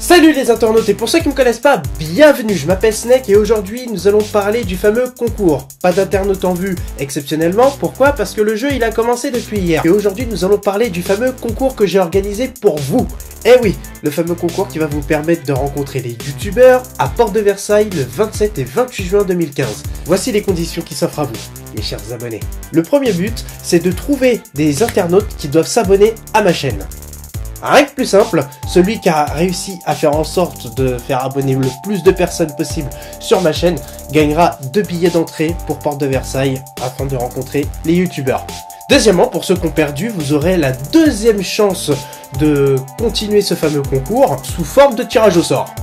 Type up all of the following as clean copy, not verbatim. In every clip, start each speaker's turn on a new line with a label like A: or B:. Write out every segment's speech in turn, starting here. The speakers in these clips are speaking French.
A: Salut les internautes, et pour ceux qui ne me connaissent pas, bienvenue, je m'appelle Snake et aujourd'hui nous allons parler du fameux concours. Pas d'internautes en vue exceptionnellement, pourquoi? Parce que le jeu il a commencé depuis hier. Et aujourd'hui nous allons parler du fameux concours que j'ai organisé pour vous. Eh oui, le fameux concours qui va vous permettre de rencontrer les youtubeurs à Porte de Versailles le 27 et 28 juin 2015. Voici les conditions qui s'offrent à vous, mes chers abonnés. Le premier but, c'est de trouver des internautes qui doivent s'abonner à ma chaîne. Rien que plus simple, celui qui a réussi à faire en sorte de faire abonner le plus de personnes possible sur ma chaîne gagnera 2 billets d'entrée pour Porte de Versailles afin de rencontrer les youtubeurs. Deuxièmement, pour ceux qui ont perdu, vous aurez la deuxième chance de continuer ce fameux concours sous forme de tirage au sort.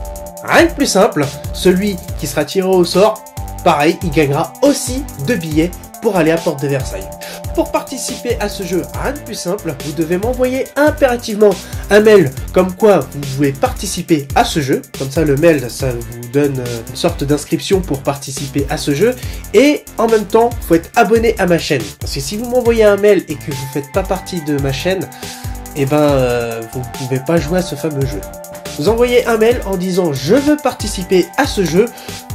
A: Rien que plus simple, celui qui sera tiré au sort, pareil, il gagnera aussi 2 billets pour aller à Porte de Versailles. Pour participer à ce jeu, rien de plus simple, vous devez m'envoyer impérativement un mail comme quoi vous voulez participer à ce jeu. Comme ça, le mail, ça vous donne une sorte d'inscription pour participer à ce jeu. Et en même temps, il faut être abonné à ma chaîne. Parce que si vous m'envoyez un mail et que vous ne faites pas partie de ma chaîne, eh ben, vous ne pouvez pas jouer à ce fameux jeu. Vous envoyez un mail en disant « Je veux participer à ce jeu »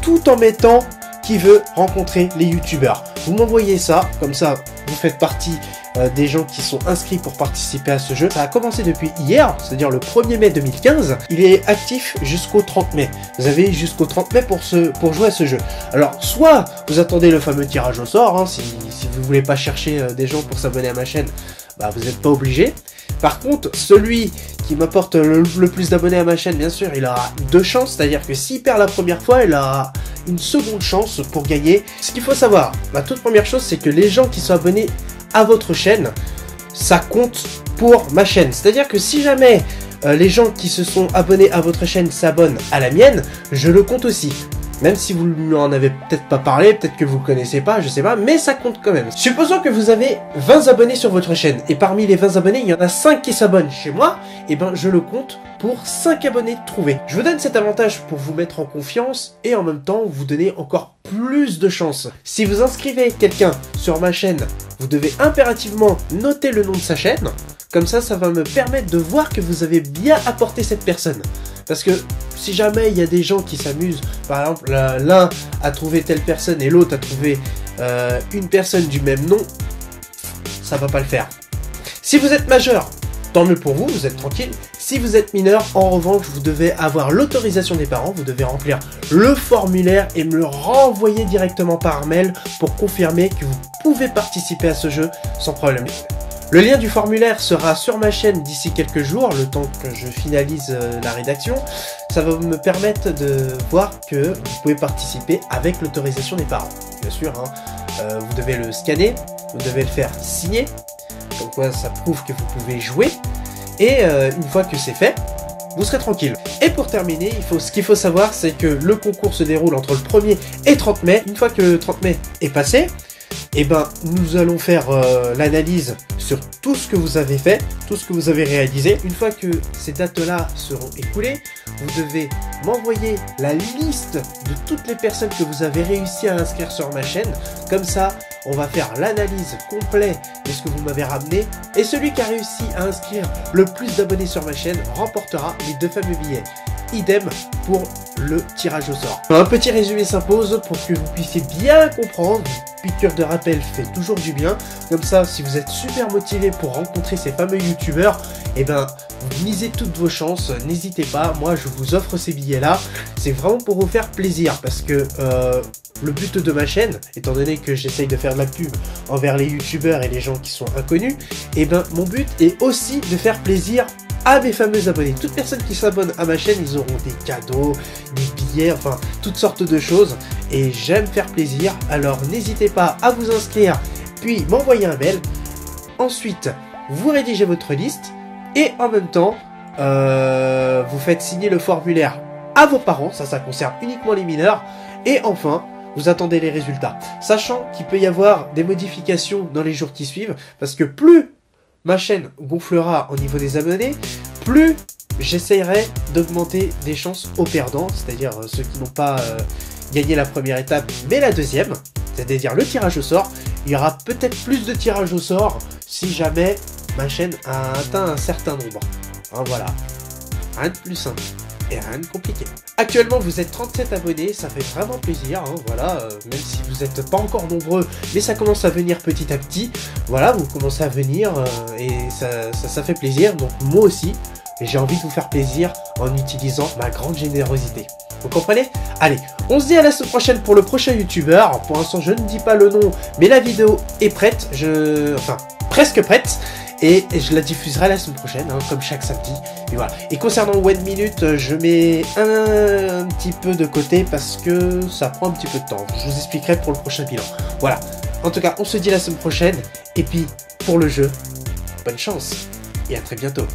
A: tout en mettant qui veut rencontrer les youtubeurs. Vous m'envoyez ça, comme ça vous faites partie des gens qui sont inscrits pour participer à ce jeu. Ça a commencé depuis hier, c'est-à-dire le 1er mai 2015. Il est actif jusqu'au 30 mai. Vous avez jusqu'au 30 mai pour jouer à ce jeu. Alors, soit vous attendez le fameux tirage au sort, hein, si vous voulez pas chercher des gens pour s'abonner à ma chaîne, bah, vous n'êtes pas obligé. Par contre, celui qui m'apporte le plus d'abonnés à ma chaîne, bien sûr, il aura 2 chances, c'est-à-dire que s'il perd la première fois, il aura une seconde chance pour gagner. Ce qu'il faut savoir, la toute première chose, c'est que les gens qui sont abonnés à votre chaîne, ça compte pour ma chaîne. C'est-à-dire que si jamais les gens qui se sont abonnés à votre chaîne s'abonnent à la mienne, je le compte aussi. Même si vous n'en avez peut-être pas parlé, peut-être que vous ne connaissez pas, je sais pas, mais ça compte quand même. Supposons que vous avez 20 abonnés sur votre chaîne, et parmi les 20 abonnés, il y en a 5 qui s'abonnent chez moi, et ben je le compte pour 5 abonnés trouvés. Je vous donne cet avantage pour vous mettre en confiance, et en même temps, vous donner encore plus de chance. Si vous inscrivez quelqu'un sur ma chaîne, vous devez impérativement noter le nom de sa chaîne, comme ça, ça va me permettre de voir que vous avez bien apporté cette personne. Parce que si jamais il y a des gens qui s'amusent, par exemple l'un a trouvé telle personne et l'autre a trouvé une personne du même nom, ça va pas le faire. Si vous êtes majeur, tant mieux pour vous, vous êtes tranquille. Si vous êtes mineur, en revanche, vous devez avoir l'autorisation des parents, vous devez remplir le formulaire et me le renvoyer directement par mail pour confirmer que vous pouvez participer à ce jeu sans problème. Le lien du formulaire sera sur ma chaîne d'ici quelques jours, le temps que je finalise la rédaction. Ça va me permettre de voir que vous pouvez participer avec l'autorisation des parents. Bien sûr, hein, vous devez le scanner, vous devez le faire signer, comme quoi ça prouve que vous pouvez jouer. Et une fois que c'est fait, vous serez tranquille. Et pour terminer, ce qu'il faut savoir, c'est que le concours se déroule entre le 1er et 30 mai. Une fois que le 30 mai est passé, eh ben, nous allons faire l'analyse sur tout ce que vous avez fait, tout ce que vous avez réalisé. Une fois que ces dates-là seront écoulées, vous devez m'envoyer la liste de toutes les personnes que vous avez réussi à inscrire sur ma chaîne. Comme ça, on va faire l'analyse complète de ce que vous m'avez ramené. Et celui qui a réussi à inscrire le plus d'abonnés sur ma chaîne remportera les 2 fameux billets. Idem pour le tirage au sort. Un petit résumé s'impose pour que vous puissiez bien comprendre. Piqûre de rappel fait toujours du bien. Comme ça, si vous êtes super motivé pour rencontrer ces fameux youtubeurs, eh ben, vous misez toutes vos chances. N'hésitez pas, moi je vous offre ces billets-là. C'est vraiment pour vous faire plaisir parce que le but de ma chaîne, étant donné que j'essaye de faire de la pub envers les youtubeurs et les gens qui sont inconnus, eh ben, mon but est aussi de faire plaisir à mes fameux abonnés. Toutes personnes qui s'abonnent à ma chaîne, ils auront des cadeaux, des billets, enfin toutes sortes de choses. Et j'aime faire plaisir, alors n'hésitez pas à vous inscrire, puis m'envoyer un mail. Ensuite, vous rédigez votre liste et en même temps, vous faites signer le formulaire à vos parents. Ça concerne uniquement les mineurs. Et enfin, vous attendez les résultats. Sachant qu'il peut y avoir des modifications dans les jours qui suivent, parce que plus ma chaîne gonflera au niveau des abonnés, plus j'essayerai d'augmenter des chances aux perdants, c'est-à-dire ceux qui n'ont pas gagné la première étape, mais la deuxième, c'est-à-dire le tirage au sort. Il y aura peut-être plus de tirages au sort si jamais ma chaîne a atteint un certain nombre. Hein, voilà, rien de plus simple. et rien de compliqué. Actuellement, vous êtes 37 abonnés, ça fait vraiment plaisir, hein, voilà, même si vous n'êtes pas encore nombreux, mais ça commence à venir petit à petit. Voilà, vous commencez à venir et ça fait plaisir, donc moi aussi, j'ai envie de vous faire plaisir en utilisant ma grande générosité. Vous comprenez? Allez, on se dit à la semaine prochaine pour le prochain youtubeur. Pour l'instant, je ne dis pas le nom, mais la vidéo est prête, enfin, presque prête. Et je la diffuserai la semaine prochaine, hein, comme chaque samedi. Et voilà. Et concernant One Minute, je mets un petit peu de côté parce que ça prend un petit peu de temps. Je vous expliquerai pour le prochain bilan. Voilà. En tout cas, on se dit la semaine prochaine. Et puis, pour le jeu, bonne chance et à très bientôt.